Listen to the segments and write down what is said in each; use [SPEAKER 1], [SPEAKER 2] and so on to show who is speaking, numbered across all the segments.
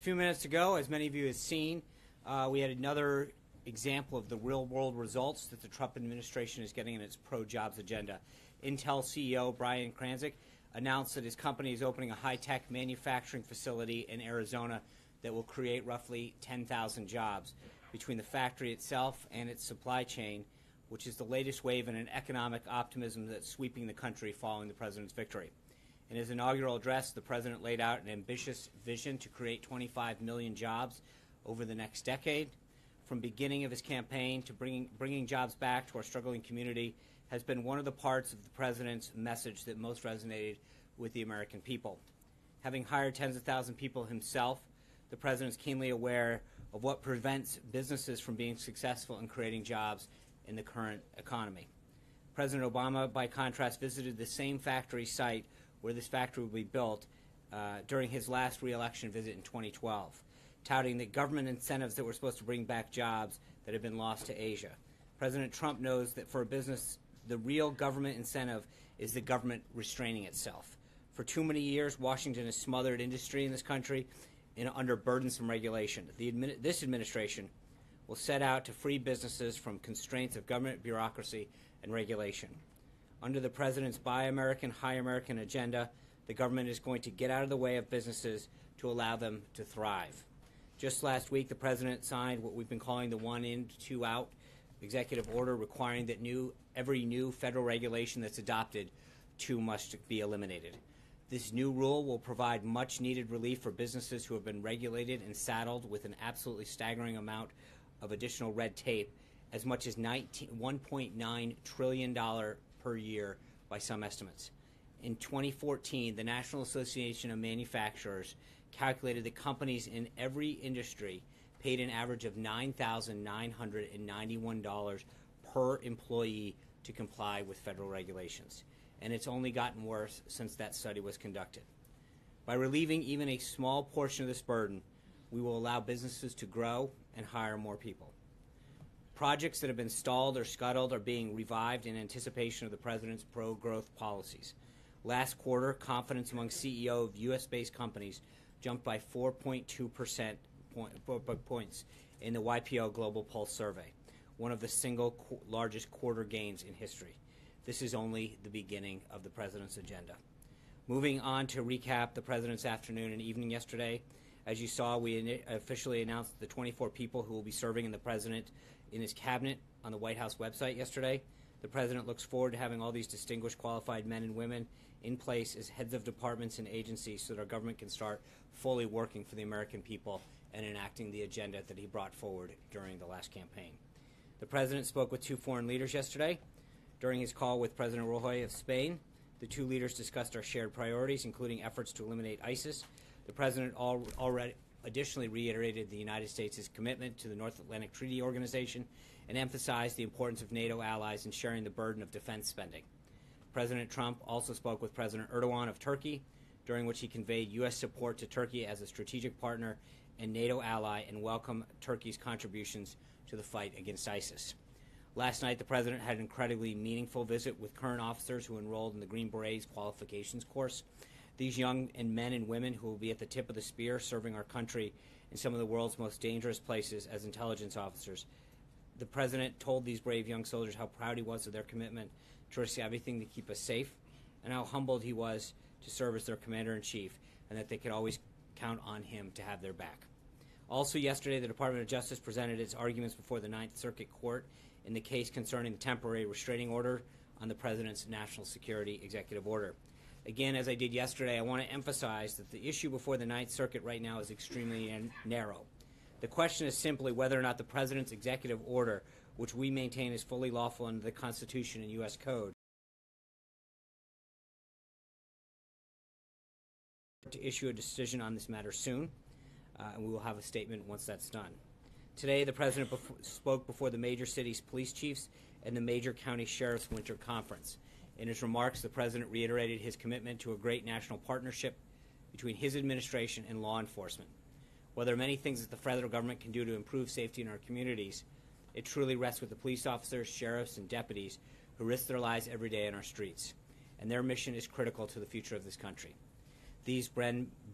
[SPEAKER 1] few minutes ago, as many of you have seen, we had another example of the real-world results that the Trump administration is getting in its pro-jobs agenda. Intel CEO Brian Krzanich announced that his company is opening a high-tech manufacturing facility in Arizona that will create roughly 10,000 jobs between the factory itself and its supply chain, which is the latest wave in an economic optimism that's sweeping the country following the president's victory. In his inaugural address, the president laid out an ambitious vision to create 25 million jobs over the next decade. From beginning of his campaign to bringing jobs back to our struggling community has been one of the parts of the president's message that most resonated with the American people. Having hired tens of thousands of people himself, the president is keenly aware of what prevents businesses from being successful in creating jobs in the current economy. President Obama, by contrast, visited the same factory site where this factory will be built during his last re-election visit in 2012, touting the government incentives that were supposed to bring back jobs that have been lost to Asia. President Trump knows that for a business, the real government incentive is the government restraining itself. For too many years, Washington has smothered industry in this country under burdensome regulation. This administration will set out to free businesses from constraints of government bureaucracy and regulation. Under the president's Buy American, High American agenda, the government is going to get out of the way of businesses to allow them to thrive. Just last week, the president signed what we've been calling the one in, two out executive order requiring that every new federal regulation that's adopted must be eliminated. This new rule will provide much-needed relief for businesses who have been regulated and saddled with an absolutely staggering amount of additional red tape, as much as $1.9 trillion per year by some estimates. In 2014, the National Association of Manufacturers calculated that companies in every industry paid an average of $9,991 per employee to comply with federal regulations. And it's only gotten worse since that study was conducted. By relieving even a small portion of this burden, we will allow businesses to grow and hire more people. Projects that have been stalled or scuttled are being revived in anticipation of the president's pro-growth policies. Last quarter, confidence among CEOs of U.S.-based companies jumped by 4.2% points in the YPO Global Pulse survey, one of the single largest quarter gains in history. This is only the beginning of the president's agenda. Moving on to recap the president's afternoon and evening yesterday. As you saw, we officially announced the 24 people who will be serving in his cabinet on the White House website yesterday. The president looks forward to having all these distinguished, qualified men and women in place as heads of departments and agencies so that our government can start fully working for the American people and enacting the agenda that he brought forward during the last campaign. The president spoke with two foreign leaders yesterday. During his call with President Rajoy of Spain, the two leaders discussed our shared priorities, including efforts to eliminate ISIS. The president already additionally reiterated the United States' commitment to the North Atlantic Treaty Organization and emphasized the importance of NATO allies in sharing the burden of defense spending. President Trump also spoke with President Erdogan of Turkey, during which he conveyed U.S. support to Turkey as a strategic partner and NATO ally and welcomed Turkey's contributions to the fight against ISIS. Last night, the president had an incredibly meaningful visit with current officers who enrolled in the Green Berets qualifications course. These young men and women who will be at the tip of the spear serving our country in some of the world's most dangerous places as intelligence officers. The president told these brave young soldiers how proud he was of their commitment to risk everything to keep us safe and how humbled he was to serve as their commander-in-chief and that they could always count on him to have their back. Also yesterday, the Department of Justice presented its arguments before the Ninth Circuit Court in the case concerning the temporary restraining order on the president's national security executive order. Again, as I did yesterday, I want to emphasize that the issue before the Ninth Circuit right now is extremely narrow. The question is simply whether or not the president's executive order, which we maintain is fully lawful under the Constitution and U.S. Code, to issue a decision on this matter soon, and we will have a statement once that's done. Today, the president spoke before the major cities' police chiefs and the major county sheriffs' winter conference. In his remarks, the president reiterated his commitment to a great national partnership between his administration and law enforcement. While there are many things that the federal government can do to improve safety in our communities, it truly rests with the police officers, sheriffs, and deputies who risk their lives every day on our streets. And their mission is critical to the future of this country. These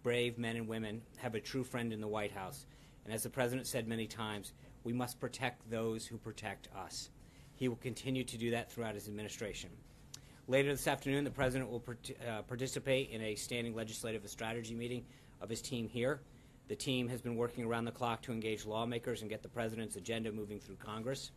[SPEAKER 1] brave men and women have a true friend in the White House. And as the President said many times, we must protect those who protect us. He will continue to do that throughout his administration. Later this afternoon, the President will participate in a standing legislative strategy meeting of his team here. The team has been working around the clock to engage lawmakers and get the President's agenda moving through Congress.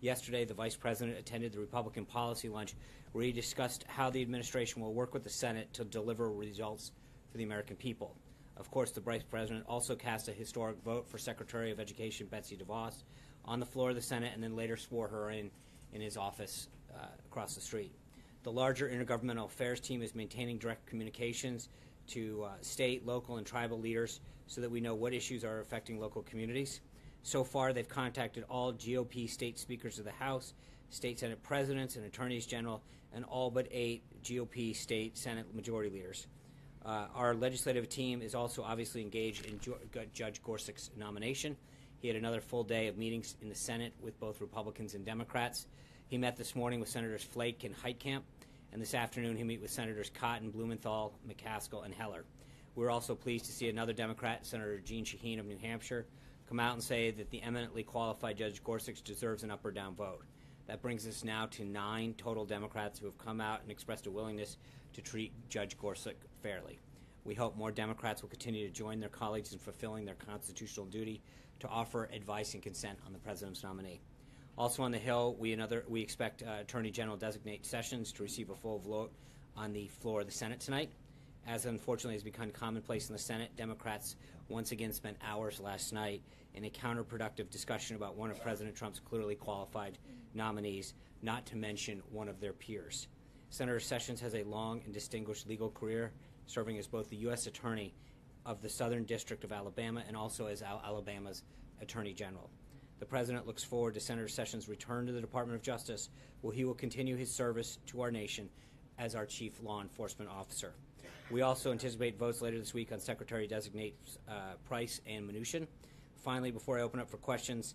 [SPEAKER 1] Yesterday, the Vice President attended the Republican Policy Lunch, where he discussed how the administration will work with the Senate to deliver results for the American people. Of course, the Vice President also cast a historic vote for Secretary of Education Betsy DeVos on the floor of the Senate, and then later swore her in his office across the street. The larger Intergovernmental Affairs team is maintaining direct communications to state, local, and tribal leaders so that we know what issues are affecting local communities. So far, they've contacted all GOP state speakers of the House, state Senate presidents, and attorneys general, and all but 8 GOP state Senate majority leaders. Our legislative team is also obviously engaged in Judge Gorsuch's nomination. He had another full day of meetings in the Senate with both Republicans and Democrats. He met this morning with Senators Flake and Heitkamp, and this afternoon he'll meet with Senators Cotton, Blumenthal, McCaskill, and Heller. We're also pleased to see another Democrat, Senator Jeanne Shaheen of New Hampshire, come out and say that the eminently qualified Judge Gorsuch deserves an up or down vote. That brings us now to 9 total Democrats who have come out and expressed a willingness to treat Judge Gorsuch fairly. We hope more Democrats will continue to join their colleagues in fulfilling their constitutional duty to offer advice and consent on the President's nominee. Also on the Hill, we expect Attorney General-designate Sessions to receive a full vote on the floor of the Senate tonight. As unfortunately has become commonplace in the Senate, Democrats once again spent hours last night in a counterproductive discussion about one of President Trump's clearly qualified nominees, not to mention one of their peers. Senator Sessions has a long and distinguished legal career, serving as both the U.S. Attorney of the Southern District of Alabama and also as Alabama's Attorney General. The President looks forward to Senator Sessions' return to the Department of Justice, where he will continue his service to our nation as our Chief Law Enforcement Officer. We also anticipate votes later this week on Secretary-designate Price and Mnuchin. Finally, before I open up for questions,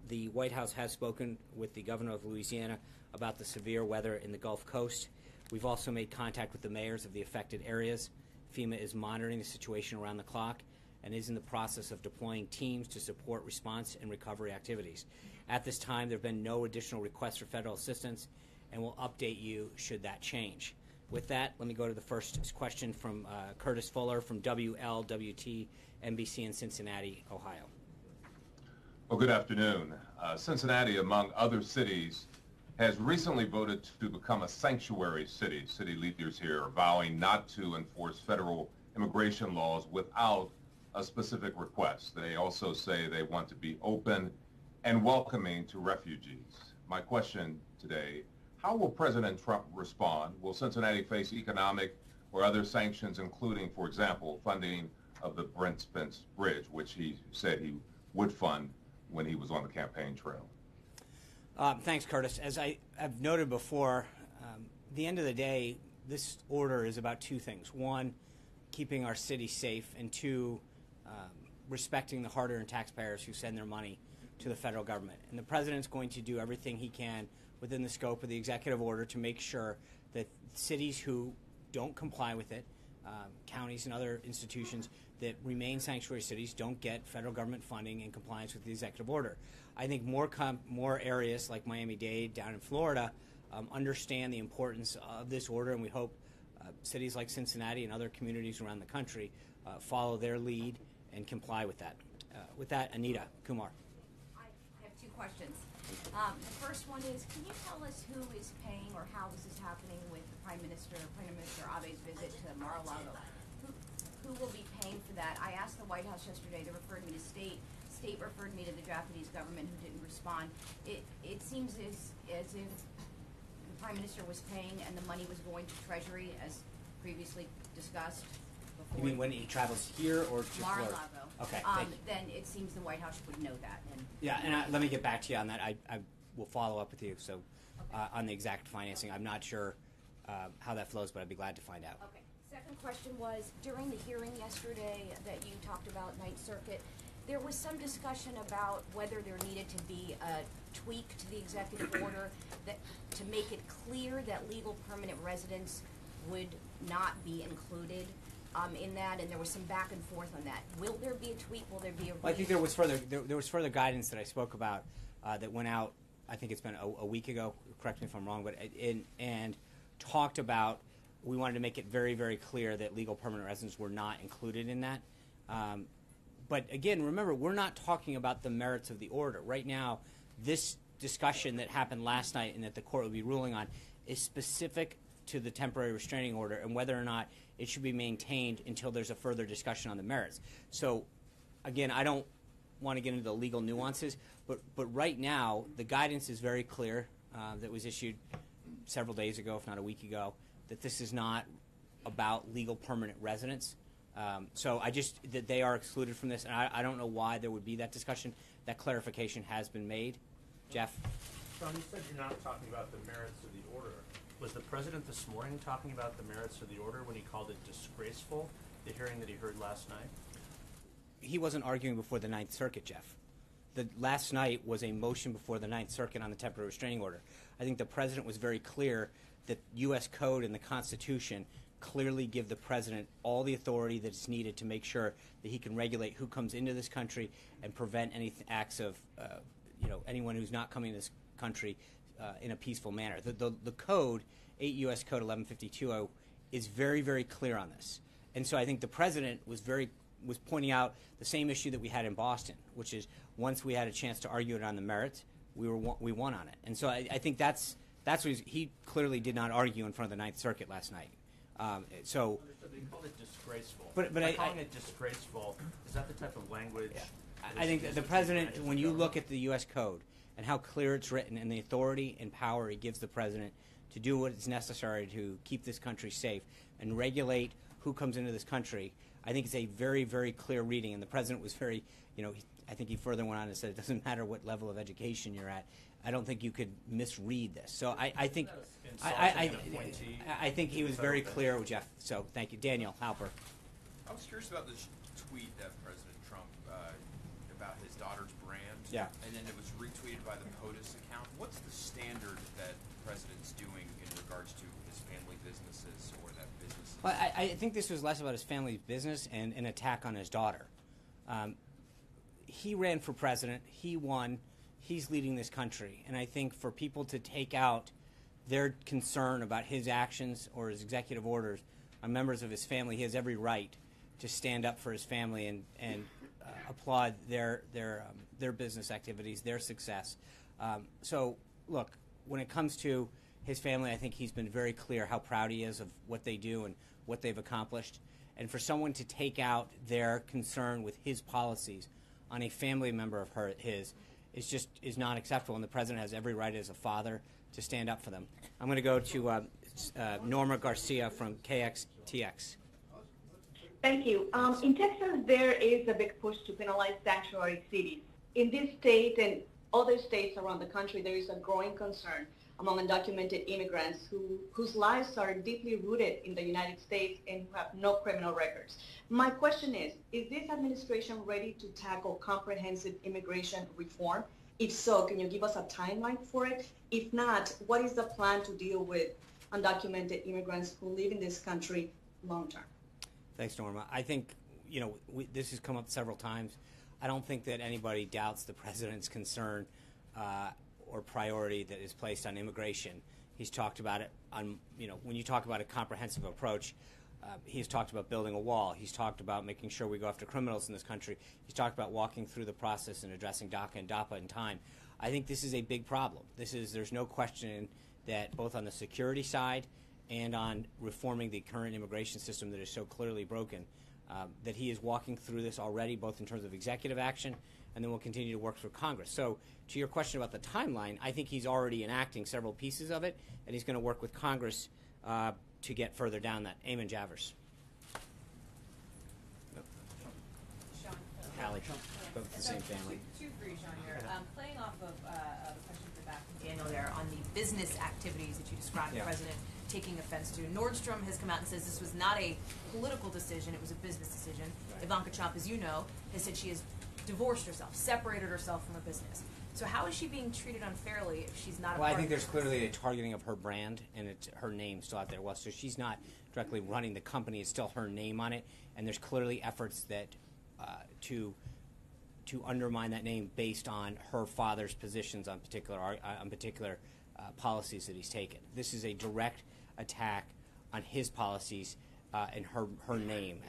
[SPEAKER 1] the White House has spoken with the governor of Louisiana about the severe weather in the Gulf Coast. We've also made contact with the mayors of the affected areas. FEMA is monitoring the situation around the clock and is in the process of deploying teams to support response and recovery activities. At this time, there have been no additional requests for federal assistance, and we'll update you should that change. With that, let me go to the first question from Curtis Fuller from WLWT NBC in Cincinnati, Ohio.
[SPEAKER 2] Well, good afternoon. Cincinnati, among other cities, has recently voted to become a sanctuary city. City leaders here are vowing not to enforce federal immigration laws without a specific request. They also say they want to be open and welcoming to refugees. My question today, how will President Trump respond? Will Cincinnati face economic or other sanctions, including, for example, funding of the Brent Spence Bridge, which he said he would fund when he was on the campaign trail?
[SPEAKER 1] Thanks, Curtis. As I've noted before, at the end of the day, this order is about 2 things. 1, keeping our city safe, and 2, respecting the hard-earned taxpayers who send their money to the federal government. And the President's going to do everything he can within the scope of the executive order to make sure that cities who don't comply with it, counties and other institutions that remain sanctuary cities, don't get federal government funding in compliance with the executive order. I think more areas like Miami-Dade down in Florida understand the importance of this order, and we hope cities like Cincinnati and other communities around the country follow their lead and comply with that. With that, Anita Kumar.
[SPEAKER 3] I have 2 questions. The first one is, can you tell us who is paying or how this is happening with the Prime Minister Abe's visit to Mar-a-Lago? Who will be paying for that? I asked the White House yesterday. They referred me to State. State referred me to the Japanese government, who didn't respond. It seems as if the Prime Minister was paying and the money was going to Treasury, as previously discussed.
[SPEAKER 1] You mean when he travels here or to Florida?
[SPEAKER 3] Mar-a-Lago.
[SPEAKER 1] Okay.
[SPEAKER 3] Then it seems the White House would know that.
[SPEAKER 1] And let me get back to you on that. I will follow up with you. So on the exact financing, I'm not sure how that flows, but I'd be glad to find out.
[SPEAKER 3] Okay. Second question was, during the hearing yesterday that you talked about, Ninth Circuit, there was some discussion about whether there needed to be a tweak to the executive order to make it clear that legal permanent residents would not be included. in that, and there was some back and forth on that. Will there be a tweet? Will there be a
[SPEAKER 1] Well, I think there was further guidance that I spoke about that went out. I think it's been a week ago. Correct me if I'm wrong, but and talked about we wanted to make it very, very clear that legal permanent residents were not included in that. But again, remember, we're not talking about the merits of the order right now. This discussion that happened last night and that the court will be ruling on is specific to the temporary restraining order and whether or not it should be maintained until there's a further discussion on the merits. So, again, I don't want to get into the legal nuances, but right now the guidance is very clear that was issued several days ago, if not a week ago, that this is not about legal permanent residents. So that they are excluded from this, and I don't know why there would be that discussion. That clarification has been made. Jeff?
[SPEAKER 4] Sean, you said you're not talking about the merits of the order. Was the president this morning talking about the merits of the order when he called it disgraceful, the hearing that he heard last night?
[SPEAKER 1] He wasn't arguing before the Ninth Circuit, Jeff. The last night was a motion before the Ninth Circuit on the temporary restraining order. I think the president was very clear that U.S. Code and the Constitution clearly give the president all the authority that's needed to make sure that he can regulate who comes into this country and prevent any acts of, anyone who's not coming to this country in a peaceful manner. The code, 8 U.S. Code 1152, is very, very clear on this. And so I think the president was pointing out the same issue that we had in Boston, which is once we had a chance to argue it on the merits, we won on it. And so I think that's what he clearly did not argue in front of the Ninth Circuit last night. So
[SPEAKER 4] they called it disgraceful.
[SPEAKER 1] But
[SPEAKER 4] calling it disgraceful, is that the type of language?
[SPEAKER 1] Yeah. I think that the president, when you look at the U.S. Code and how clear it's written and the authority and power it gives the president to do what is necessary to keep this country safe and regulate who comes into this country, I think it's a very, very clear reading. And the president was very, I think he further went on and said it doesn't matter what level of education you're at. I don't think you could misread this. So I think I think he was very clear with Jeff. So thank you. Daniel Halper.
[SPEAKER 5] I was curious about this tweet that President Trump about his daughter's brand.
[SPEAKER 1] Yeah.
[SPEAKER 5] And then it was retweeted by the POTUS account. What's the standard that the president's doing in regards to his family businesses or that business?
[SPEAKER 1] Well, I think this was less about his family business and an attack on his daughter. He ran for president. He won. He's leading this country. And I think for people to take out their concern about his actions or his executive orders on members of his family, he has every right to stand up for his family and applaud their business activities, their success. So, look, when it comes to his family, I think he's been very clear how proud he is of what they do and what they've accomplished. And for someone to take out their concern with his policies on a family member of his is not acceptable, and the president has every right as a father to stand up for them. I'm going to go to Norma Garcia from KXTX.
[SPEAKER 6] Thank you. In Texas, there is a big push to penalize sanctuary cities. In this state and other states around the country, there is a growing concern among undocumented immigrants whose lives are deeply rooted in the United States and who have no criminal records. My question is this administration ready to tackle comprehensive immigration reform? If so, can you give us a timeline for it? If not, what is the plan to deal with undocumented immigrants who live in this country long term?
[SPEAKER 1] Thanks, Norma. I think, this has come up several times. I don't think that anybody doubts the president's concern or priority that is placed on immigration. He's talked about it on, when you talk about a comprehensive approach, he's talked about building a wall. He's talked about making sure we go after criminals in this country. He's talked about walking through the process and addressing DACA and DAPA in time. I think this is a big problem. There's no question that both on the security side and on reforming the current immigration system that is so clearly broken, that he is walking through this already, both in terms of executive action, and then we'll continue to work through Congress. So to your question about the timeline, I think he's already enacting several pieces of it, and he's going to work with Congress to get further down that. Eamon Javers.
[SPEAKER 7] Sean.
[SPEAKER 1] Hallie, both the same family.
[SPEAKER 7] Two for you, Sean, here. Playing off of the question from back from Daniel there on the business activities that you described the president taking offense to. Nordstrom has come out and says this was not a political decision, it was a business decision. Right. Ivanka Trump, as you know, has said she has divorced herself, separated herself from her business. So how is she being treated unfairly if she's not a
[SPEAKER 1] Well,
[SPEAKER 7] part
[SPEAKER 1] I think
[SPEAKER 7] of
[SPEAKER 1] there's
[SPEAKER 7] this?
[SPEAKER 1] clearly a targeting of her brand, and it's her name still out there. Well, so she's not directly running the company; it's still her name on it, and there's clearly efforts that to undermine that name based on her father's positions on particular policies that he's taken. This is a direct attack on his policies and her name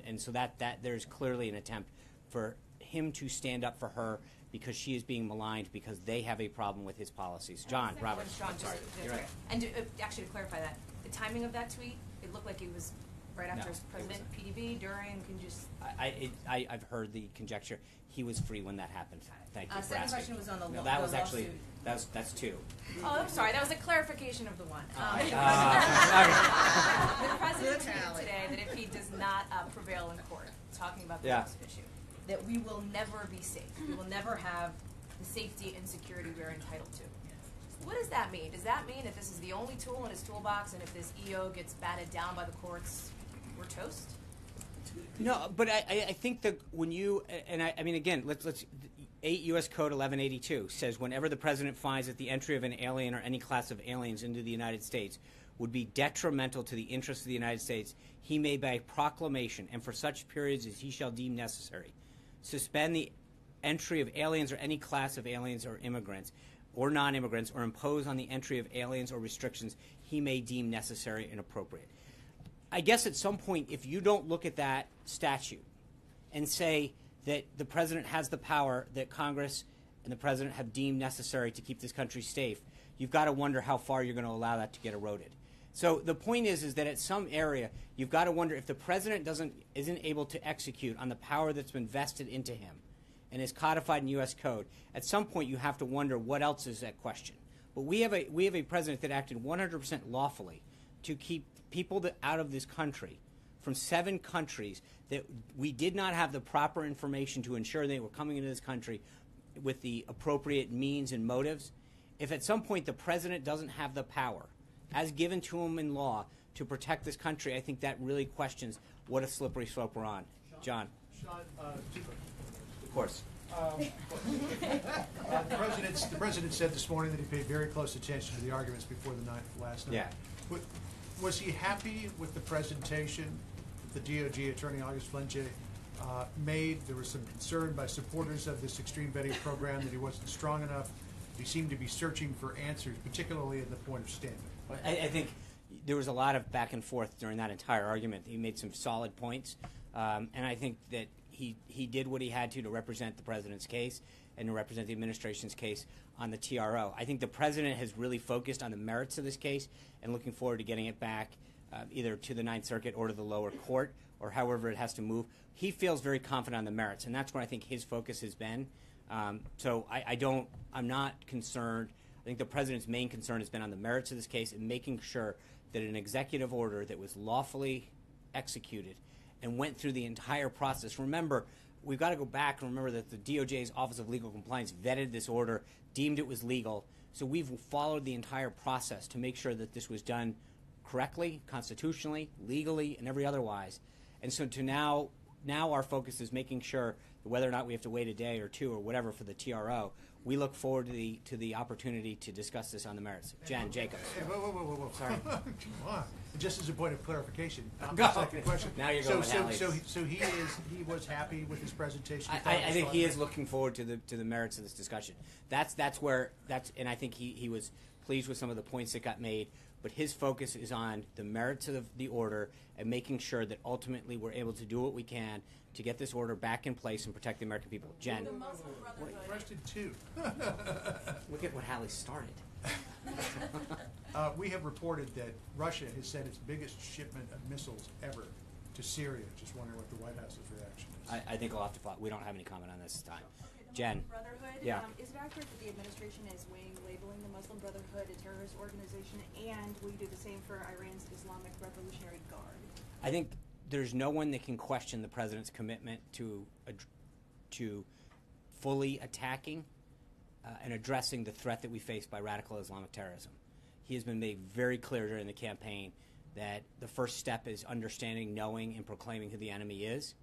[SPEAKER 1] and so that there's clearly an attempt for him to stand up for her because she is being maligned because they have a problem with his policies. John Roberts.
[SPEAKER 7] John,
[SPEAKER 1] I'm sorry.
[SPEAKER 7] You're right. And actually, to clarify that, the timing of that tweet, it looked like it was right after
[SPEAKER 1] No,
[SPEAKER 7] President PDB, during, can you just...
[SPEAKER 1] I've heard the conjecture. He was free when that happened. Thank you for
[SPEAKER 7] Second
[SPEAKER 1] asking.
[SPEAKER 7] question was on the
[SPEAKER 1] No, that was
[SPEAKER 7] the
[SPEAKER 1] actually
[SPEAKER 7] lawsuit.
[SPEAKER 1] that's two.
[SPEAKER 7] Oh, I'm sorry, that was a clarification of the one. The president tweeted today that if he does not prevail in court, talking about the
[SPEAKER 1] Yeah.
[SPEAKER 7] lawsuit issue, that we will never be safe. We will never have the safety and security we're entitled to. What does that mean? Does that mean that this is the only tool in his toolbox, and if this EO gets batted down by the courts, we're toast?
[SPEAKER 1] No, but I think that when you and I mean again, let's 8 U.S. Code 1182 says whenever the president finds that the entry of an alien or any class of aliens into the United States would be detrimental to the interests of the United States, he may by proclamation and for such periods as he shall deem necessary suspend the entry of aliens or any class of aliens or immigrants or non-immigrants or impose on the entry of aliens or restrictions he may deem necessary and appropriate. I guess at some point, if you don't look at that statute and say that the president has the power that Congress and the president have deemed necessary to keep this country safe, you've got to wonder how far you're going to allow that to get eroded. So the point is that at some area, you've got to wonder if the president isn't able to execute on the power that's been vested into him and is codified in U.S. Code. At some point, you have to wonder what else is at question. But we have a president that acted 100% lawfully to keep people out of this country from 7 countries that we did not have the proper information to ensure they were coming into this country with the appropriate means and motives. If at some point the president doesn't have the power, as given to him in law, to protect this country, I think that really questions what a slippery slope we're on. John.
[SPEAKER 8] Sean, two questions.
[SPEAKER 1] Of course.
[SPEAKER 8] The president said this morning that he paid very close attention to the arguments before the night last night.
[SPEAKER 1] Yeah.
[SPEAKER 8] Was he happy with the presentation that the DOJ attorney August Flenge made? There was some concern by supporters of this extreme vetting program that he wasn't strong enough. He seemed to be searching for answers, particularly at the point of standing.
[SPEAKER 1] I think there was a lot of back and forth during that entire argument. He made some solid points, and I think that he did what he had to represent the president's case and to represent the administration's case on the TRO. I think the president has really focused on the merits of this case and looking forward to getting it back either to the Ninth Circuit or to the lower court or however it has to move. He feels very confident on the merits, and that's where I think his focus has been. So I'm not concerned. I think the president's main concern has been on the merits of this case and making sure that an executive order that was lawfully executed and went through the entire process. Remember, we've got to go back and remember that the DOJ's Office of Legal Compliance vetted this order, deemed it was legal. So we've followed the entire process to make sure that this was done correctly, constitutionally, legally, and every otherwise. And so to now our focus is making sure that whether or not we have to wait a day or two or whatever for the TRO, we look forward to the opportunity to discuss this on the merits. Jen Jacobs.
[SPEAKER 8] Hey, whoa.
[SPEAKER 1] Sorry.
[SPEAKER 8] Come on. Just as a point of clarification,
[SPEAKER 1] Go.
[SPEAKER 8] second question.
[SPEAKER 1] Now you're going with Hallie.
[SPEAKER 8] So he was happy with his presentation.
[SPEAKER 1] I think he is looking forward to the merits of this discussion. And I think he was pleased with some of the points that got made. But his focus is on the merits of the order and making sure that ultimately we're able to do what we can to get this order back in place and protect the American people. Jen.
[SPEAKER 8] Arrested too.
[SPEAKER 1] Look at what Hallie started.
[SPEAKER 8] We have reported that Russia has sent its biggest shipment of missiles ever to Syria. Just wondering what the White House's reaction is.
[SPEAKER 1] I think we'll have to follow. We don't have any comment on this time. Jen.
[SPEAKER 9] Brotherhood.
[SPEAKER 1] Yeah.
[SPEAKER 9] Is it accurate that the administration is weighing labeling the Muslim Brotherhood a terrorist organization, and will you do the same for Iran's Islamic Revolutionary Guard?
[SPEAKER 1] I think there's no one that can question the president's commitment to fully attacking and addressing the threat that we face by radical Islamic terrorism. He has been made very clear during the campaign that the first step is understanding, knowing, and proclaiming who the enemy is,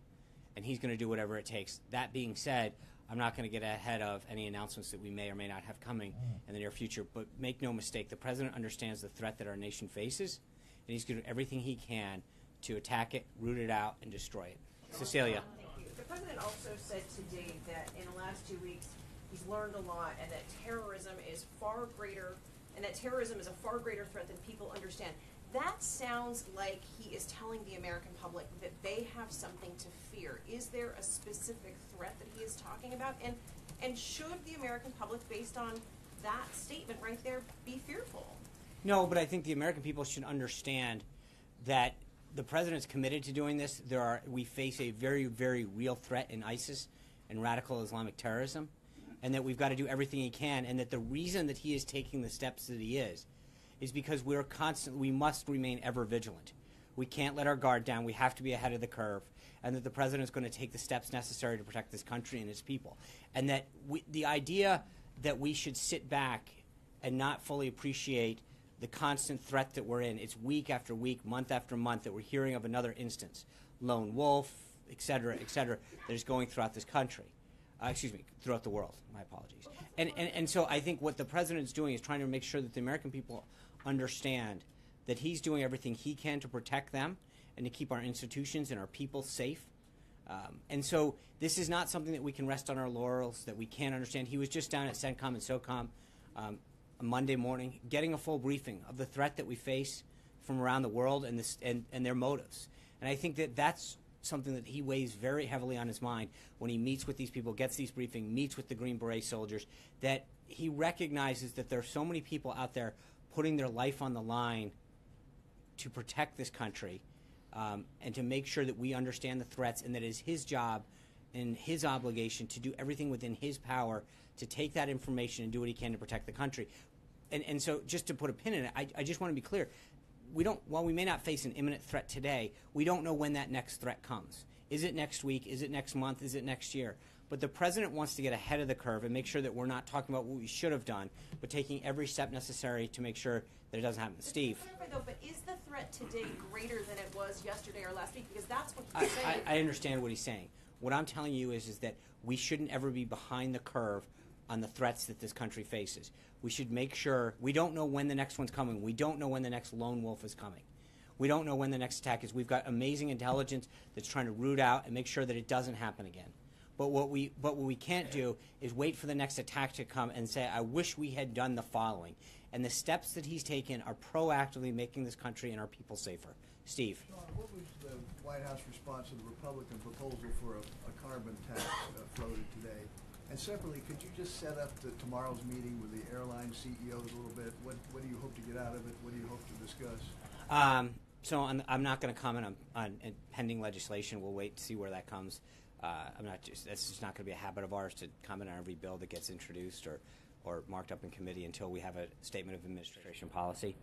[SPEAKER 1] and he's going to do whatever it takes. That being said, I'm not going to get ahead of any announcements that we may or may not have coming in the near future. But make no mistake, the president understands the threat that our nation faces, and he's going to do everything he can to attack it, root it out, and destroy it. Cecilia.
[SPEAKER 10] Thank you. The president also said today that in the last 2 weeks he's learned a lot, and that terrorism is far greater, and that terrorism is a far greater threat than people understand. That sounds like he is telling the American public that they have something to fear. Is there a specific threat that he is talking about? And should the American public, based on that statement right there, be fearful?
[SPEAKER 1] No, but I think the American people should understand that the president's committed to doing this. We face a very, very real threat in ISIS and radical Islamic terrorism, and that we've got to do everything he can, and that the reason that he is taking the steps that he is because we must remain ever vigilant. We can't let our guard down. We have to be ahead of the curve, and that the president is going to take the steps necessary to protect this country and its people. And that the idea that we should sit back and not fully appreciate the constant threat that we're in, it's week after week, month after month, that we're hearing of another instance, lone wolf, et cetera, that is going throughout this country. Throughout the world. My apologies. And so I think what the president's doing is trying to make sure that the American people understand that he's doing everything he can to protect them and to keep our institutions and our people safe. And so this is not something that we can rest on our laurels, that we can't understand. He was just down at CENTCOM and SOCOM on Monday morning getting a full briefing of the threat that we face from around the world and their motives. And I think that that's something that he weighs very heavily on his mind when he meets with these people, gets these briefings, meets with the Green Beret soldiers, that he recognizes that there are so many people out there putting their life on the line to protect this country, and to make sure that we understand the threats, and that it is his job and his obligation to do everything within his power to take that information and do what he can to protect the country. And so just to put a pin in it, I just want to be clear. While we may not face an imminent threat today, we don't know when that next threat comes. Is it next week? Is it next month? Is it next year? But the president wants to get ahead of the curve and make sure that we're not talking about what we should have done, but taking every step necessary to make sure that it doesn't happen. Steve.
[SPEAKER 10] But is the threat today greater than it was yesterday or last week? Because that's what he's saying.
[SPEAKER 1] I understand what he's saying. What I'm telling you is that we shouldn't ever be behind the curve on the threats that this country faces. We should make sure we don't know when the next one's coming. We don't know when the next lone wolf is coming. We don't know when the next attack is. We've got amazing intelligence that's trying to root out and make sure that it doesn't happen again. But what we can't do is wait for the next attack to come and say, I wish we had done the following. And the steps that he's taken are proactively making this country and our people safer. Steve.
[SPEAKER 11] Sean, what was the White House response to the Republican proposal for a carbon tax floated today? And separately, could you just set up tomorrow's meeting with the airline CEOs a little bit? What do you hope to get out of it? What do you hope to discuss?
[SPEAKER 1] So I'm not going to comment on pending legislation. We'll wait to see where that comes. That's just not going to be a habit of ours to comment on every bill that gets introduced or marked up in committee until we have a statement of administration policy.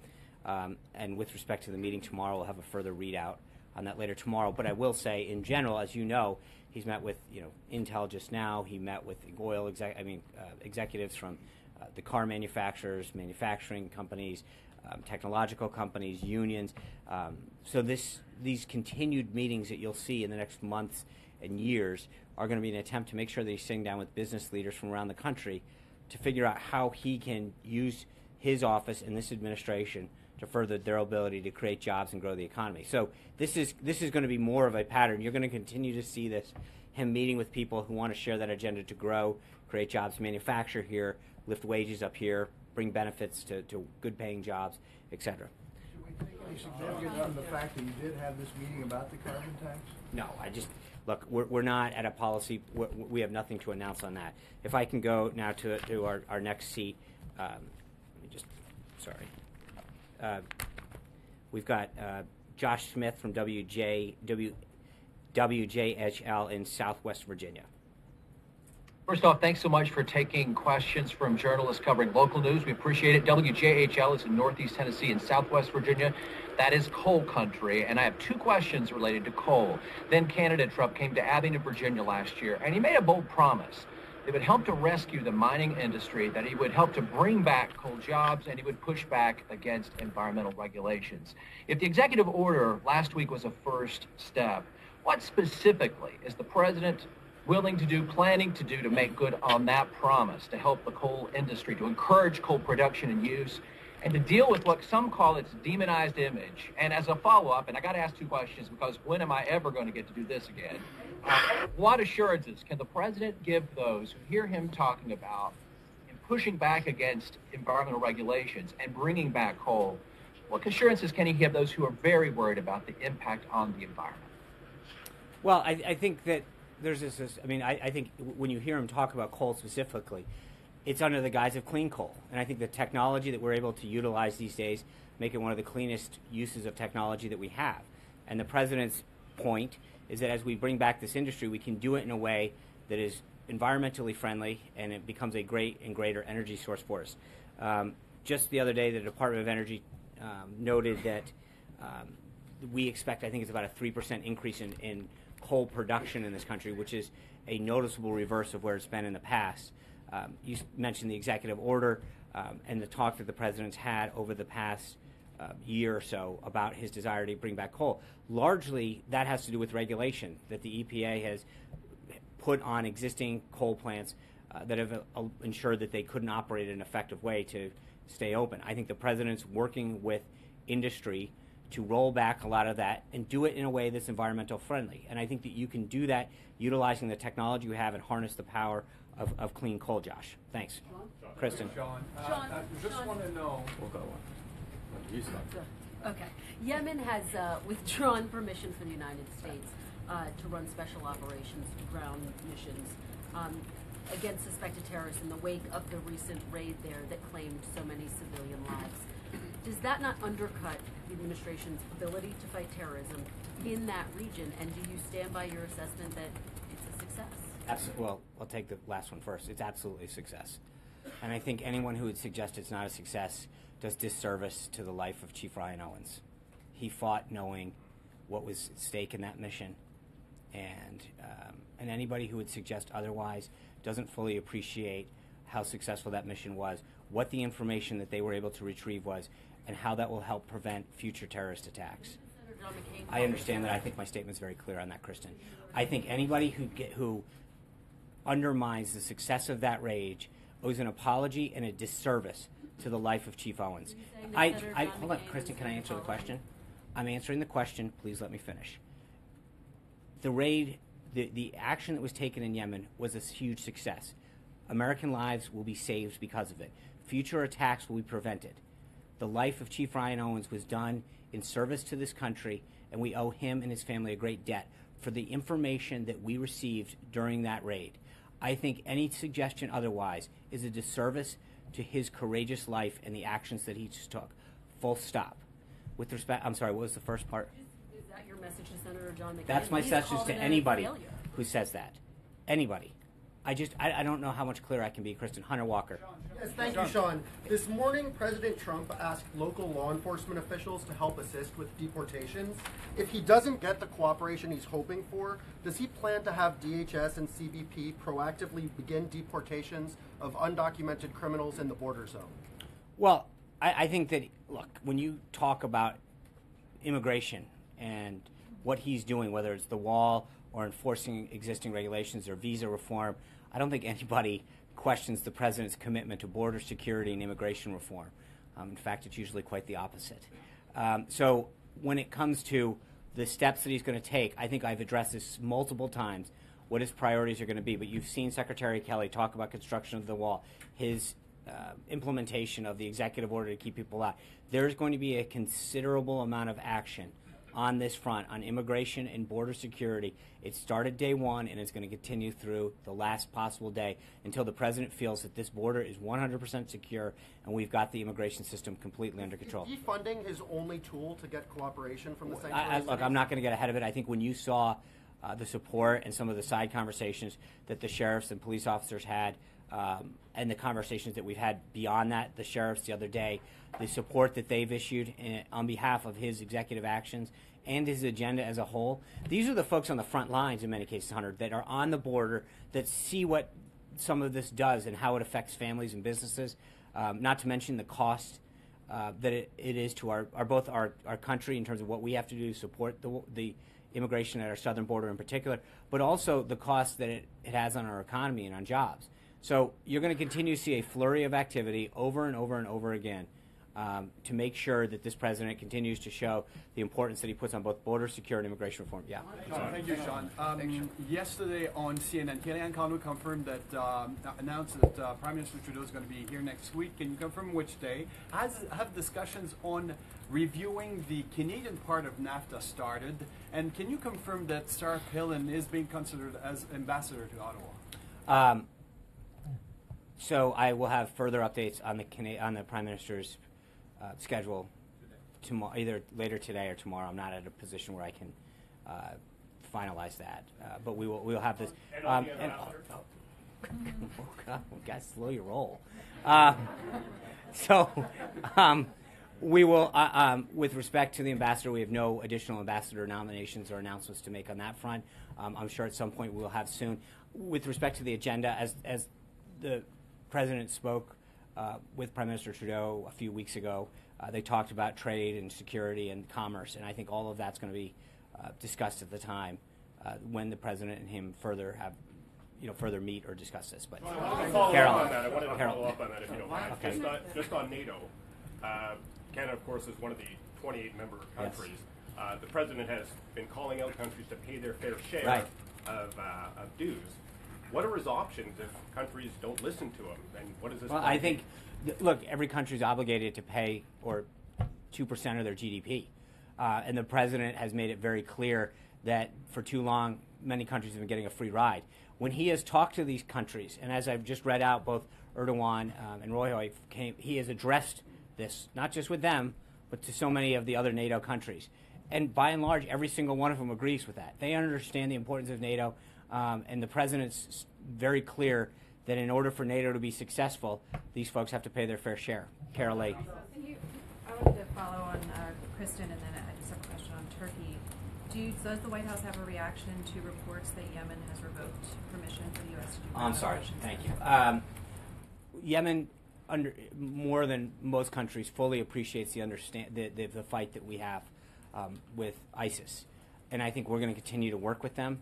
[SPEAKER 1] And with respect to the meeting tomorrow, we'll have a further readout on that later tomorrow. But I will say, in general, as you know, he's met with Intel just now. He met with oil executives from the car manufacturers, manufacturing companies, technological companies, unions. So these continued meetings that you'll see in the next months and years are going to be an attempt to make sure that he's sitting down with business leaders from around the country to figure out how he can use his office and this administration to further their ability to create jobs and grow the economy. So this is going to be more of a pattern. You're going to continue to see this, him meeting with people who want to share that agenda to grow, create jobs, manufacture here, lift wages up here, bring benefits to good-paying jobs, etc.
[SPEAKER 11] Should we take any significance from the fact that you did have this meeting about the carbon tax?
[SPEAKER 1] No, look, we're not at a policy. We have nothing to announce on that. If I can go now to our next seat. We've got Josh Smith from WJHL in Southwest Virginia.
[SPEAKER 12] First off, thanks so much for taking questions from journalists covering local news. We appreciate it. WJHL is in Northeast Tennessee and Southwest Virginia. That is coal country, and I have two questions related to coal. Then candidate Trump came to Abingdon, Virginia last year, and he made a bold promise. He would help to rescue the mining industry, that he would help to bring back coal jobs, and he would push back against environmental regulations. If the executive order last week was a first step, what specifically is the president willing to do, planning to do to make good on that promise, to help the coal industry, to encourage coal production and use, and to deal with what some call its demonized image? And as a follow-up, and I got to ask two questions because when am I ever going to get to do this again? What assurances can the president give those who hear him talking about in pushing back against environmental regulations and bringing back coal? What assurances can he give those who are very worried about the impact on the environment?
[SPEAKER 1] Well, I think that there's this I mean, I think when you hear him talk about coal specifically, it's under the guise of clean coal. And I think the technology that we're able to utilize these days make it one of the cleanest uses of technology that we have. And the president's point is that as we bring back this industry, we can do it in a way that is environmentally friendly and it becomes a great and greater energy source for us. Just the other day, the Department of Energy noted that we expect, I think it's about a 3% increase in coal production in this country, which is a noticeable reverse of where it's been in the past. You mentioned the executive order and the talk that the president's had over the past year or so about his desire to bring back coal. Largely, that has to do with regulation that the EPA has put on existing coal plants that have ensured that they couldn't operate in an effective way to stay open. I think the president's working with industry to roll back a lot of that and do it in a way that's environmental friendly. And I think that you can do that utilizing the technology we have and harness the power of clean coal, Josh. Thanks. Kristen.
[SPEAKER 13] I just want to know.
[SPEAKER 1] We'll go on. You start.
[SPEAKER 13] Okay. Yemen has withdrawn permission from the United States to run special operations ground missions against suspected terrorists in the wake of the recent raid there that claimed so many civilian lives. Does that not undercut the administration's ability to fight terrorism in that region? And do you stand by your assessment that it's a success?
[SPEAKER 1] Well, I'll take the last one first. It's absolutely a success. And I think anyone who would suggest it's not a success does disservice to the life of Chief Ryan Owens. He fought knowing what was at stake in that mission. And anybody who would suggest otherwise doesn't fully appreciate how successful that mission was, what the information that they were able to retrieve was, and how that will help prevent future terrorist attacks. I understand that. I think my statement's very clear on that, Kristen. I think anybody who undermines the success of that raid owes an apology and a disservice to the life of Chief Owens. Hold on, Kristen, can I answer the question? I'm answering the question. Please let me finish. The raid, the action that was taken in Yemen was a huge success. American lives will be saved because of it. Future attacks will be prevented. The life of Chief Ryan Owens was done in service to this country, and we owe him and his family a great debt for the information that we received during that raid. I think any suggestion otherwise is a disservice to his courageous life and the actions that he took. Full stop. With respect, I'm sorry, what was the first part?
[SPEAKER 13] Is that your message to Senator John McCain?
[SPEAKER 1] That's my message to anybody who says that. Anybody. I don't know how much clearer I can be, Kristen. Hunter Walker.
[SPEAKER 14] Yes, thank you, Sean. This morning, President Trump asked local law enforcement officials to help assist with deportations. If he doesn't get the cooperation he's hoping for, does he plan to have DHS and CBP proactively begin deportations of undocumented criminals in the border zone?
[SPEAKER 1] Well, I think that, look, when you talk about immigration and what he's doing, whether it's the wall or enforcing existing regulations or visa reform, I don't think anybody questions the president's commitment to border security and immigration reform. In fact, it's usually quite the opposite. So when it comes to the steps that he's going to take, I think I've addressed this multiple times, what his priorities are going to be. But you've seen Secretary Kelly talk about construction of the wall, his implementation of the executive order to keep people out. There's going to be a considerable amount of action on this front, on immigration and border security. It started day one, and it's going to continue through the last possible day until the president feels that this border is 100% secure and we've got the immigration system completely under control.
[SPEAKER 14] Is defunding his only tool to get cooperation from the sanctuary?
[SPEAKER 1] Look, I'm not going to get ahead of it. I think when you saw the support and some of the side conversations that the sheriffs and police officers had, and the conversations that we've had beyond that, the sheriffs the other day, the support that they've issued on behalf of his executive actions and his agenda as a whole. These are the folks on the front lines in many cases, Hunter, that are on the border, that see what some of this does and how it affects families and businesses, not to mention the cost that it is to both our country in terms of what we have to do to support the immigration at our southern border in particular, but also the cost that it has on our economy and on jobs. So you're going to continue to see a flurry of activity over and over and over again to make sure that this president continues to show the importance that he puts on both border security and immigration reform. Yeah.
[SPEAKER 15] Thank you, Sean. Yesterday on CNN, Kellyanne Conway confirmed that, announced that Prime Minister Trudeau is going to be here next week. Can you confirm which day? Have discussions on reviewing the Canadian part of NAFTA started? And can you confirm that Sarah Palin is being considered as ambassador to Ottawa?
[SPEAKER 1] So I will have further updates on the Prime Minister's schedule tomorrow, either later today or tomorrow. I'm not at a position where I can finalize that, but we will have this. Oh God, guys, slow your roll. We will, with respect to the ambassador, we have no additional ambassador nominations or announcements to make on that front. I'm sure at some point we will have soon. With respect to the agenda, as the President spoke with Prime Minister Trudeau a few weeks ago, they talked about trade and security and commerce, and I think all of that's going to be discussed at the time when the President and him further meet or discuss this. But
[SPEAKER 16] I wanted to follow up on that if you don't mind.
[SPEAKER 1] Okay.
[SPEAKER 16] Just on NATO, Canada, of course, is one of the 28 member countries. Yes. The President has been calling out countries to pay their fair share of dues. What are his options if countries don't listen to him? And what is this?
[SPEAKER 1] Well, I think, look, every country is obligated to pay 2% of their GDP. And the President has made it very clear that for too long, many countries have been getting a free ride. When he has talked to these countries, and as I've just read out, both Erdogan and Roy, he has addressed this, not just with them, but to so many of the other NATO countries. And by and large, every single one of them agrees with that. They understand the importance of NATO. And the President's very clear that in order for NATO to be successful, these folks have to pay their fair share. Carol Lee.
[SPEAKER 17] I wanted to follow on Kristen, and then I just have a question on Turkey. Does the White House have a reaction to reports that Yemen has revoked permission for the U.S. to do
[SPEAKER 1] I'm sorry. Thank you. Yemen, more than most countries, fully appreciates the fight that we have with ISIS. And I think we're going to continue to work with them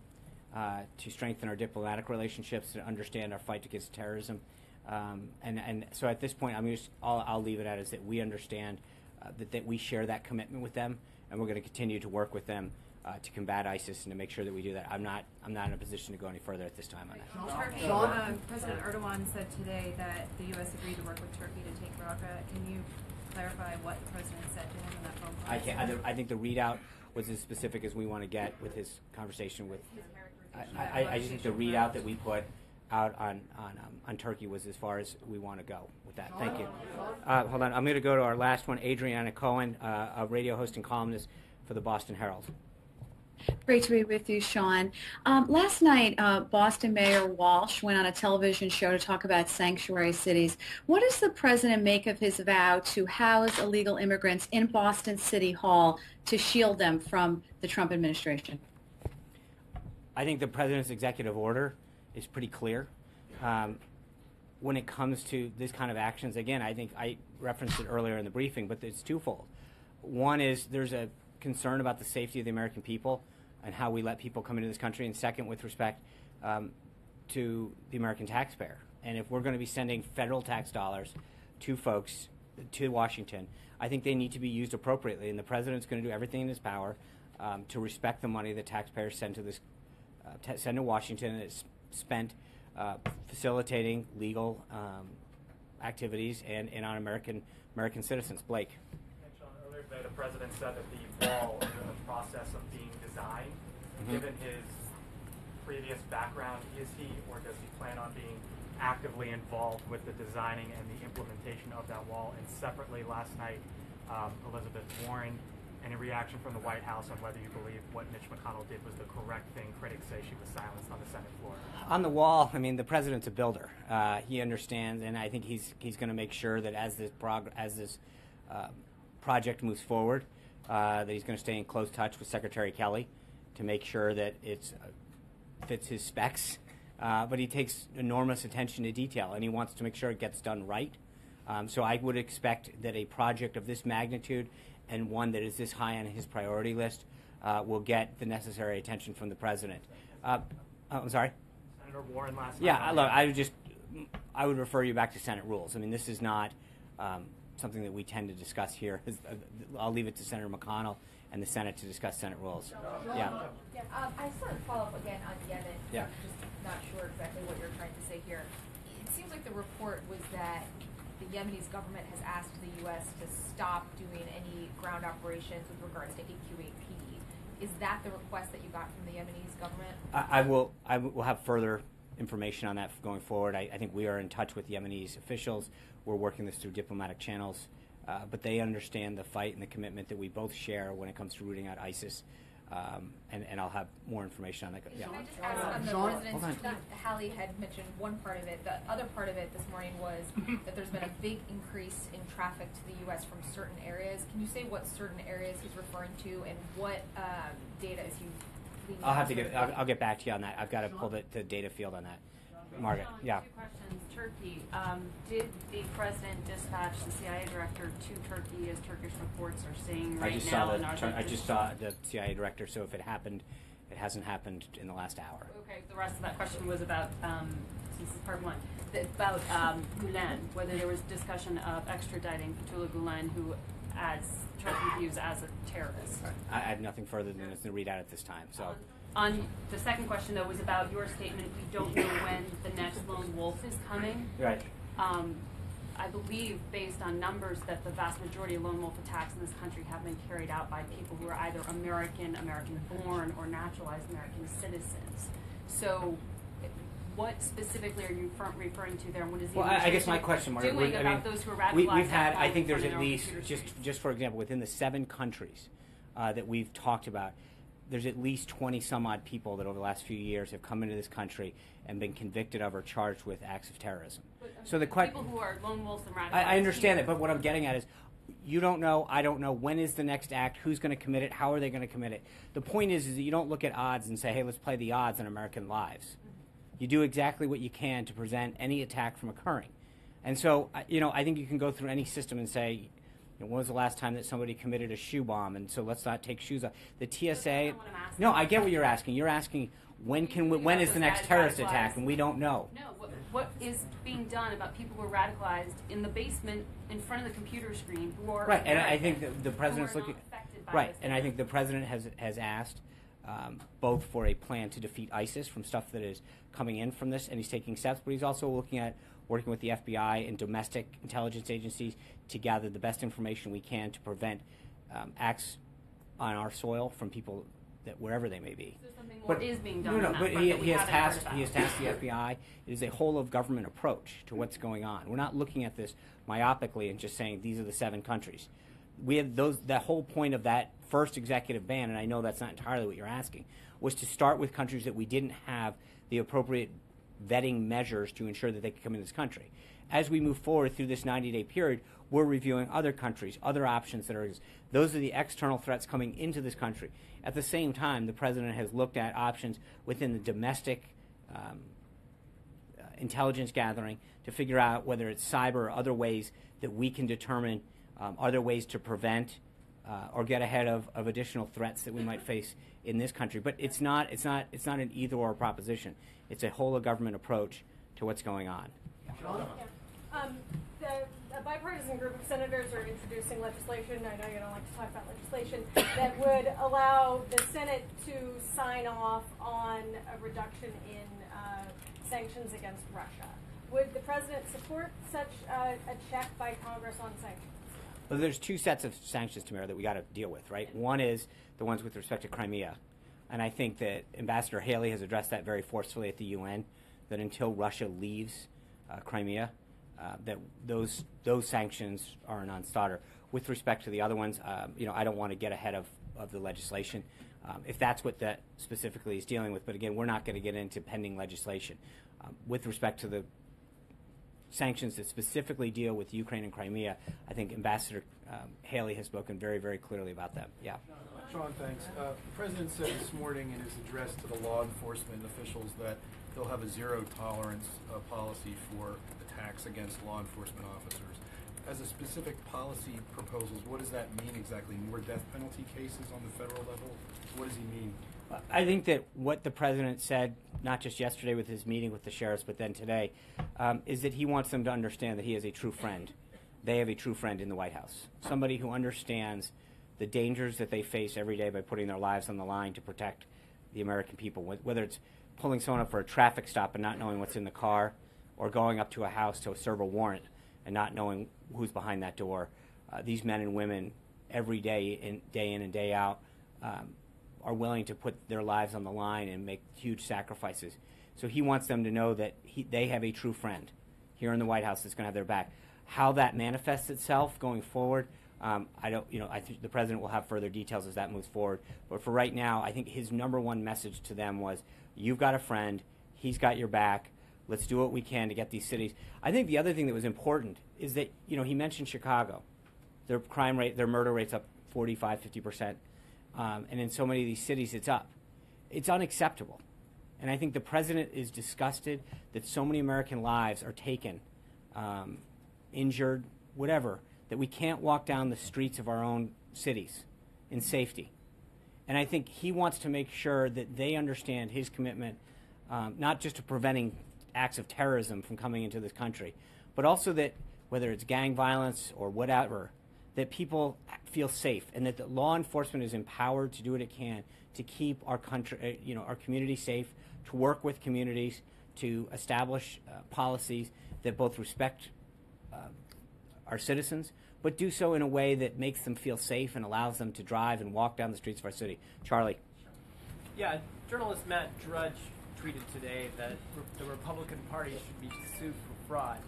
[SPEAKER 1] to strengthen our diplomatic relationships, to understand our fight against terrorism. And so at this point, I'll leave it at is that we understand that we share that commitment with them, and we're going to continue to work with them to combat ISIS and to make sure that we do that. I'm not in a position to go any further at this time on that.
[SPEAKER 17] Turkey, President Erdogan said today that the U.S. agreed to work with Turkey to take Raqqa. Can you clarify what the President said to him in that phone call?
[SPEAKER 1] I think the readout was as specific as we want to get with his conversation with. I just think the readout that we put out on Turkey was as far as we want to go with that. Thank you. Hold on. I'm going to go to our last one, Adriana Cohen, a radio host and columnist for the Boston Herald.
[SPEAKER 18] Great to be with you, Sean. Last night, Boston Mayor Walsh went on a television show to talk about sanctuary cities. What does the president make of his vow to house illegal immigrants in Boston City Hall to shield them from the Trump administration?
[SPEAKER 1] I think the president's executive order is pretty clear. When it comes to this kind of actions, again, I think I referenced it earlier in the briefing, but it's twofold. One is there's a concern about the safety of the American people and how we let people come into this country, and second, with respect to the American taxpayer. And if we're going to be sending federal tax dollars to folks, to Washington, I think they need to be used appropriately, and the president's going to do everything in his power to respect the money that taxpayers send to this send to Washington, and it's spent facilitating legal activities and on American citizens. Blake.
[SPEAKER 19] Earlier today, the president said that the wall is in the process of being designed. Given his previous background, is he or does he plan on being actively involved with the designing and the implementation of that wall? And separately, last night, Elizabeth Warren, any reaction from the White House on whether you believe what Mitch McConnell did was the correct thing? Critics say she was silenced on the Senate floor.
[SPEAKER 1] On the wall, I mean, the president's a builder. He understands, and I think he's going to make sure that as this project moves forward, that he's going to stay in close touch with Secretary Kelly to make sure that it fits his specs. But he takes enormous attention to detail, and he wants to make sure it gets done right. So I would expect that a project of this magnitude and one that is this high on his priority list will get the necessary attention from the president. I'm sorry?
[SPEAKER 19] Senator Warren last
[SPEAKER 1] Yeah,
[SPEAKER 19] night.
[SPEAKER 1] look, I would refer you back to Senate rules. I mean, this is not something that we tend to discuss here. I'll leave it to Senator McConnell and the Senate to discuss Senate rules. Yeah.
[SPEAKER 7] I just want to follow up again on Yemen.
[SPEAKER 1] Yeah.
[SPEAKER 7] I'm just not sure exactly what you're trying to say here. It seems like the report was that the Yemeni government has asked the U.S. to stop doing any ground operations with regards to AQ-8P. Is that the request that you got from the Yemeni government?
[SPEAKER 1] I will have further information on that going forward. I think we are in touch with Yemeni officials. We're working this through diplomatic channels, but they understand the fight and the commitment that we both share when it comes to rooting out ISIS. And I'll have more information on that. Yeah.
[SPEAKER 7] Can I just ask on the president's tweet, Hallie had mentioned one part of it. The other part of it this morning was that there's been a big increase in traffic to the U.S. from certain areas. Can you say what certain areas he's referring to and what data is he leaning on?
[SPEAKER 1] I'll get back to you on that. I've got to pull the data field on that. Margaret, yeah.
[SPEAKER 20] Two questions. Turkey. Did the president dispatch the CIA director to Turkey, as Turkish reports are saying right now?
[SPEAKER 1] I just saw the CIA director, so if it happened, it hasn't happened in the last hour.
[SPEAKER 20] Okay, the rest of that question was about, this is part one, about Gulen, whether there was discussion of extraditing Fethullah Gulen, who, as Turkey views as a terrorist.
[SPEAKER 1] I have nothing further than this to read out at this time. So.
[SPEAKER 20] On the second question, though, was about your statement, we don't know when the next lone wolf is coming.
[SPEAKER 1] Right.
[SPEAKER 20] I believe, based on numbers, that the vast majority of lone wolf attacks in this country have been carried out by people who are either American-born, or naturalized American citizens. So what specifically are you referring to there? And what is the
[SPEAKER 1] I guess my question, Margaret,
[SPEAKER 20] doing about those who are radicalized?
[SPEAKER 1] We've had, I think there's at least, just for example, within the 7 countries that we've talked about, there's at least 20 some odd people that over the last few years have come into this country and been convicted of or charged with acts of terrorism. So the
[SPEAKER 20] people who are lone wolves and radicalized.
[SPEAKER 1] I understand that, but what I'm getting at is, you don't know, I don't know, when is the next act, who's going to commit it, how are they going to commit it. The point is that you don't look at odds and say, hey, let's play the odds on American lives. You do exactly what you can to prevent any attack from occurring. And so, I think you can go through any system and say, when was the last time that somebody committed a shoe bomb? And so let's not take shoes off. The TSA. No, I get what you're asking. You're asking when is the next terrorist attack, and we don't know.
[SPEAKER 20] No, what is being done about people who are radicalized in the basement in front of the computer screen who are
[SPEAKER 1] right? And I think the president's looking right, and I think the president has asked both for a plan to defeat ISIS from stuff that is coming in from this, and he's taking steps, but he's also looking at working with the FBI and domestic intelligence agencies to gather the best information we can to prevent acts on our soil from people that wherever they may be.
[SPEAKER 20] So something more is being done.
[SPEAKER 1] No, but he has tasked the FBI. It is a whole of government approach to what's going on. We're not looking at this myopically and just saying these are the 7 countries. We have that whole point of that first executive ban, and I know that's not entirely what you're asking, was to start with countries that we didn't have the appropriate vetting measures to ensure that they could come into this country. As we move forward through this 90-day period, we're reviewing other countries, other options that are. Those are the external threats coming into this country. At the same time, the president has looked at options within the domestic intelligence gathering to figure out whether it's cyber or other ways that we can determine other ways to prevent or get ahead of additional threats that we might face in this country. But it's not an either-or proposition. It's a whole of government approach to what's going on.
[SPEAKER 21] A bipartisan group of senators are introducing legislation, I know you don't like to talk about legislation, that would allow the Senate to sign off on a reduction in sanctions against Russia. Would the president support such a check by Congress on sanctions?
[SPEAKER 1] Well, there's 2 sets of sanctions, Tamara, that we got to deal with, right? One is the ones with respect to Crimea. And I think that Ambassador Haley has addressed that very forcefully at the UN, that until Russia leaves Crimea, that those sanctions are a non-starter. With respect to the other ones, I don't want to get ahead of the legislation, if that's what that specifically is dealing with. But again, we're not going to get into pending legislation. With respect to the sanctions that specifically deal with Ukraine and Crimea, I think Ambassador Haley has spoken very, very clearly about them. Yeah.
[SPEAKER 22] Sean, thanks. The President said this morning in his address to the law enforcement officials that he'll have a zero-tolerance policy for attacks against law enforcement officers. as a specific policy proposals, what does that mean exactly? More death penalty cases on the federal level? What does he mean?
[SPEAKER 1] I think that what the president said, not just yesterday with his meeting with the sheriffs, but then today, is that he wants them to understand that he is a true friend. They have a true friend in the White House, somebody who understands the dangers that they face every day by putting their lives on the line to protect the American people, whether it's pulling someone up for a traffic stop and not knowing what's in the car, or going up to a house to serve a warrant and not knowing who's behind that door. These men and women, every day in and day out, are willing to put their lives on the line and make huge sacrifices. So he wants them to know that they have a true friend here in the White House that's going to have their back. How that manifests itself going forward, I think the president will have further details as that moves forward. But for right now, I think his number one message to them was, you've got a friend, he's got your back, let's do what we can to get these cities. I think the other thing that was important is that, he mentioned Chicago. Their crime rate, their murder rate's up 45, 50%. And in so many of these cities, it's up. It's unacceptable. And I think the president is disgusted that so many American lives are taken, injured, whatever, that we can't walk down the streets of our own cities in safety. And I think he wants to make sure that they understand his commitment, not just to preventing acts of terrorism from coming into this country, but also that whether it's gang violence or whatever, that people feel safe and that the law enforcement is empowered to do what it can to keep our country, our community safe, to work with communities, to establish policies that both respect our citizens, but do so in a way that makes them feel safe and allows them to drive and walk down the streets of our city. Charlie.
[SPEAKER 2] Yeah, journalist Matt Drudge tweeted today that the Republican Party should be sued for fraud.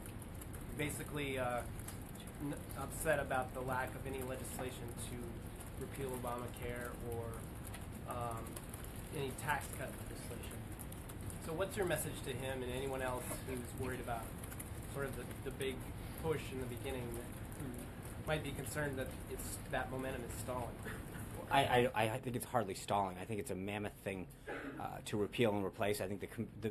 [SPEAKER 2] Basically upset about the lack of any legislation to repeal Obamacare or any tax cut legislation. So what's your message to him and anyone else who's worried about sort of the big push in the beginning, who might be concerned that that momentum is stalling?
[SPEAKER 1] I think it's hardly stalling. I think it's a mammoth thing to repeal and replace. I think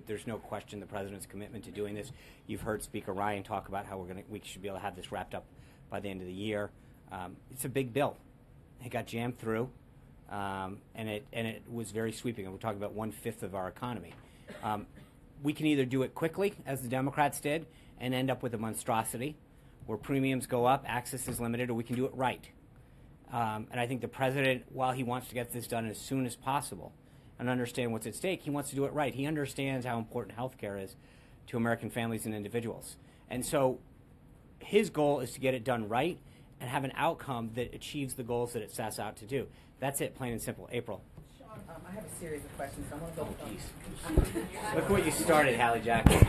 [SPEAKER 1] there's no question the president's commitment to doing this. You've heard Speaker Ryan talk about how we should be able to have this wrapped up by the end of the year. It's a big bill. It got jammed through, and it was very sweeping. And we're talking about 1/5 of our economy. We can either do it quickly, as the Democrats did, and end up with a monstrosity where premiums go up, access is limited, or we can do it right. And I think the president, while he wants to get this done as soon as possible and understand what's at stake, he wants to do it right. He understands how important health care is to American families and individuals. And so his goal is to get it done right and have an outcome that achieves the goals that it sets out to do. That's it, plain and simple. April.
[SPEAKER 3] Sean, I have a series of questions. I want to go.
[SPEAKER 1] Look what you started, Hallie Jackson.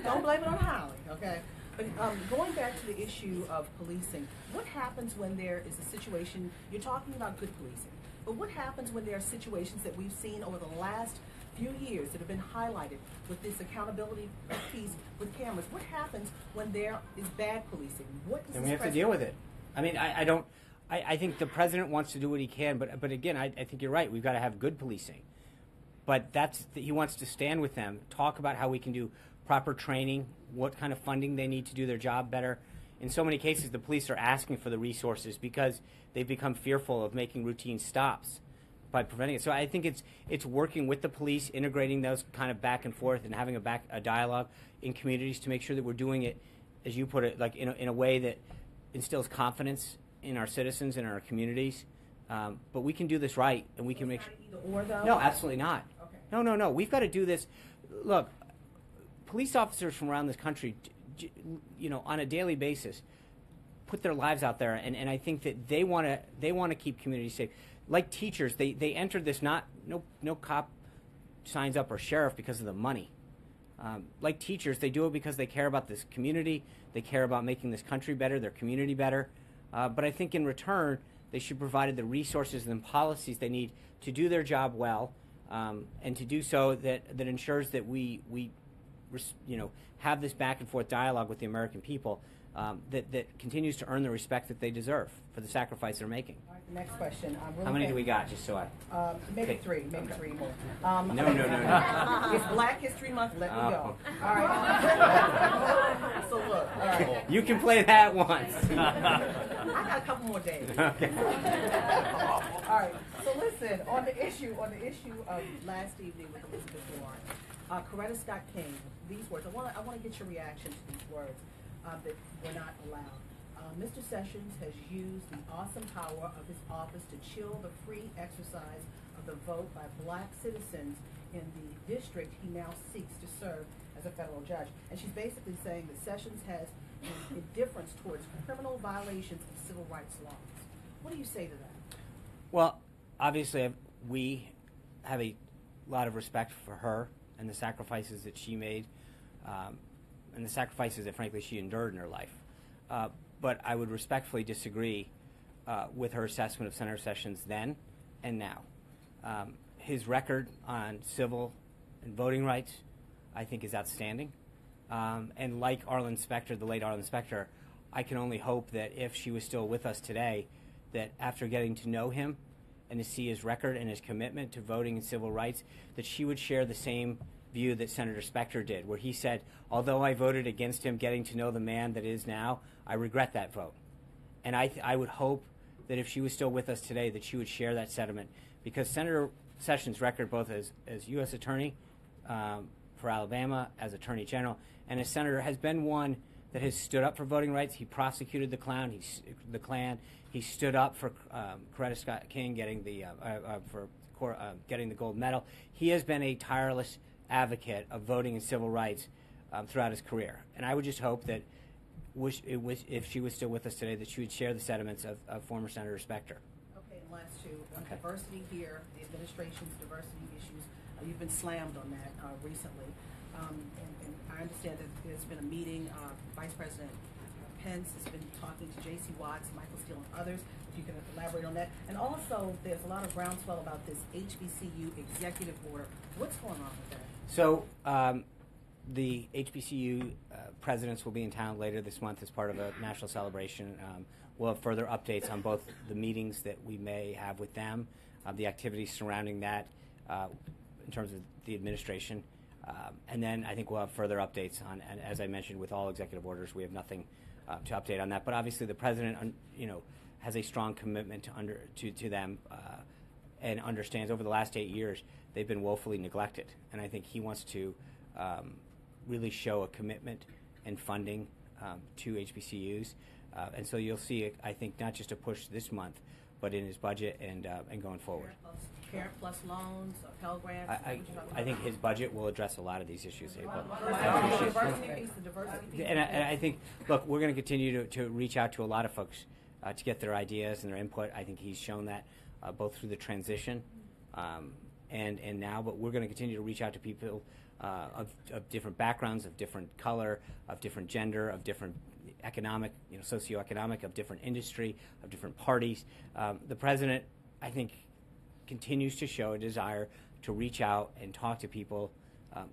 [SPEAKER 3] Don't blame it on Hallie, okay? But going back to the issue of policing, what happens when there is a situation, you're talking about good policing, but what happens when there are situations that we've seen over the last few years that have been highlighted with this accountability piece with cameras? What happens when there is bad policing? What does
[SPEAKER 1] and we have to deal with it. I mean, I think the president wants to do what he can, but again, I think you're right. We've got to have good policing. But he wants to stand with them, talk about how we can do proper training, what kind of funding they need to do their job better. In so many cases, the police are asking for the resources because they've become fearful of making routine stops by preventing it. So I think it's working with the police, integrating those kind of back and forth, and having a dialogue in communities to make sure that we're doing it, as you put it, like in a way that instills confidence in our citizens and our communities. But we can do this right, and we can make sure.
[SPEAKER 3] Either or, though?
[SPEAKER 1] No, absolutely not.
[SPEAKER 3] Okay.
[SPEAKER 1] No. We've got to do this. Look, police officers from around this country, on a daily basis, put their lives out there, and I think that they want to keep communities safe. Like teachers, they entered this no cop signs up or sheriff because of the money. Like teachers, they do it because they care about this community, they care about making this country better, their community better. But I think in return, they should provide the resources and policies they need to do their job well, and to do so that ensures that we have this back and forth dialogue with the American people that continues to earn the respect that they deserve for the sacrifice they're making.
[SPEAKER 3] All right, next question.
[SPEAKER 1] How many do we got? Just so
[SPEAKER 3] maybe three more.
[SPEAKER 1] No.
[SPEAKER 3] It's Black History Month. Let me go. All right. So look. All right.
[SPEAKER 1] You can play that once.
[SPEAKER 3] I got a couple more days.
[SPEAKER 1] Okay.
[SPEAKER 3] All right. So listen, on the issue of last evening with Elizabeth Warren, Coretta Scott King, these words. I want to get your reaction to these words that were not allowed. Mr. Sessions has used the awesome power of his office to chill the free exercise of the vote by black citizens in the district he now seeks to serve as a federal judge. And she's basically saying that Sessions has an indifference towards criminal violations of civil rights laws. What do you say to that?
[SPEAKER 1] Well, obviously, we have a lot of respect for her and the sacrifices that she made, and the sacrifices that, frankly, she endured in her life. But I would respectfully disagree with her assessment of Senator Sessions then and now. His record on civil and voting rights, I think, is outstanding. And like Arlen Specter, the late Arlen Specter, I can only hope that if she was still with us today, that after getting to know him and to see his record and his commitment to voting and civil rights, that she would share the same view that Senator Specter did, where he said, although I voted against him, getting to know the man that is now, I regret that vote. And I would hope that if she was still with us today, that she would share that sentiment, because Senator Sessions' record, both as U.S. Attorney for Alabama, as Attorney General, and as Senator, has been one that has stood up for voting rights. He prosecuted the Klan. He stood up for Coretta Scott King getting the getting the gold medal. He has been a tireless advocate of voting and civil rights throughout his career. And I would just hope that if she was still with us today, that she would share the sentiments of former Senator Specter.
[SPEAKER 3] Okay, and last two. Diversity here, the administration's diversity issues. You've been slammed on that recently. And I understand that there's been a meeting. Vice President Pence has been talking to J.C. Watts, Michael Steele, and others. If you can elaborate on that. And also, there's a lot of groundswell about this HBCU executive order. What's going on with that?
[SPEAKER 1] So the HBCU presidents will be in town later this month as part of a national celebration. We'll have further updates on both the meetings that we may have with them, the activities surrounding that in terms of the administration. And then I think we'll have further updates on, and as I mentioned, with all executive orders, we have nothing to update on that. But obviously the president, has a strong commitment to them and understands over the last 8 years they've been woefully neglected. And I think he wants to really show a commitment and funding to HBCUs. And so you'll see, I think, not just a push this month, but in his budget and going forward.
[SPEAKER 3] Parent Plus loans, Pell Grants.
[SPEAKER 1] I think his budget will address a lot of these issues, April.
[SPEAKER 3] The diversity piece.
[SPEAKER 1] And I think, look, we're going to continue to reach out to a lot of folks to get their ideas and their input. I think he's shown that both through the transition and now, but we're going to continue to reach out to people of different backgrounds, of different color, of different gender, of different economic, socioeconomic, of different industry, of different parties. The president, I think, continues to show a desire to reach out and talk to people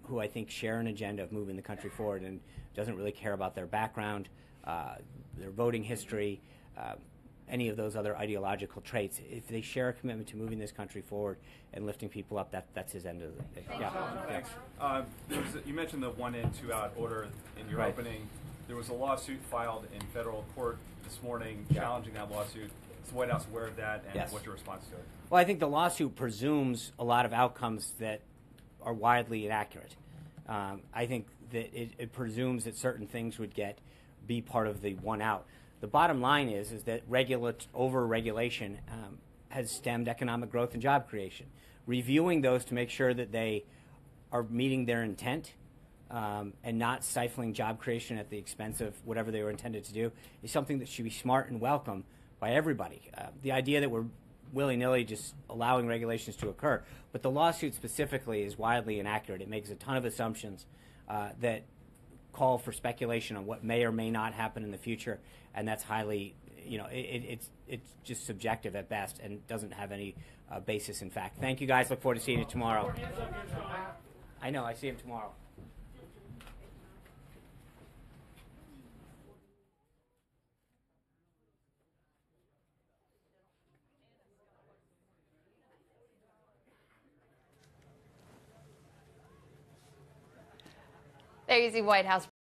[SPEAKER 1] who I think share an agenda of moving the country forward and doesn't really care about their background, their voting history, any of those other ideological traits. If they share a commitment to moving this country forward and lifting people up, that's his end of the day.
[SPEAKER 15] Thanks. You mentioned the 1 in, 2 out order in your opening. There was a lawsuit filed in federal court this morning challenging that lawsuit. Is the White House aware of that, and what's your response to it?
[SPEAKER 1] Well, I think the lawsuit presumes a lot of outcomes that are widely inaccurate. I think that it presumes that certain things would be part of the 1 out. The bottom line is that over-regulation has stemmed economic growth and job creation. Reviewing those to make sure that they are meeting their intent and not stifling job creation at the expense of whatever they were intended to do is something that should be smart and welcome by everybody. The idea that we're willy-nilly just allowing regulations to occur, but the lawsuit specifically is wildly inaccurate. It makes a ton of assumptions that call for speculation on what may or may not happen in the future, and that's highly, it's just subjective at best and doesn't have any basis in fact. Thank you guys. Look forward to seeing you tomorrow. I know. I see him tomorrow.
[SPEAKER 4] There you see White House